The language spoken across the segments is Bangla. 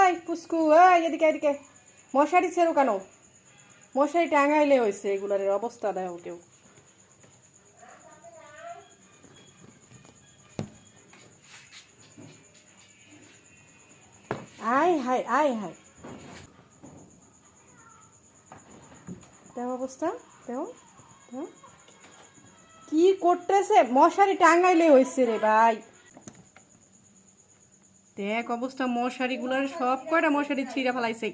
এই পুস্কু, এই এদিকে এদিকে। মশারি ছেড়ো কেন? মশারি টাঙাইলে হয়েছে, এগুলার অবস্থা দেখো কেউ। আয় হায় আয় হায়, দেখো অবস্থা, দেখো দেখো। কি করতেছে? মশারি টাঙাইলে হয়েছে রে ভাই। দেখ অবস্থা, মশারি গুলার সব কয়টা মশারি ছিঁড়ে ফেলাইছে।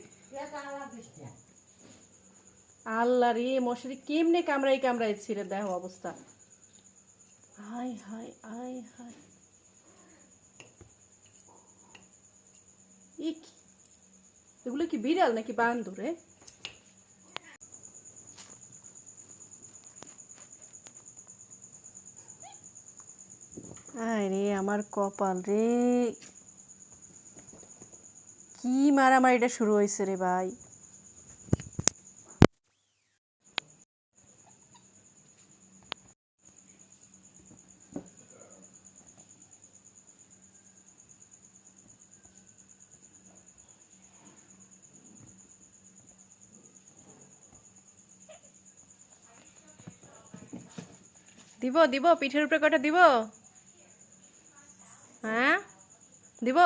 আল্লাহ রে, মশারি কেমনে কামড়াই কামড়াই ছিঁড়ে, দেখো অবস্থা। হায় হায় আয় হায়। এগুলো কি বিড়াল নাকি বান্দর রে? আয় রে আমার কপাল রে, কি মারামারিটা শুরু হয়েছে রে ভাই। দিব দিব, পিঠের উপরে কটা দিব? হ্যাঁ দিব।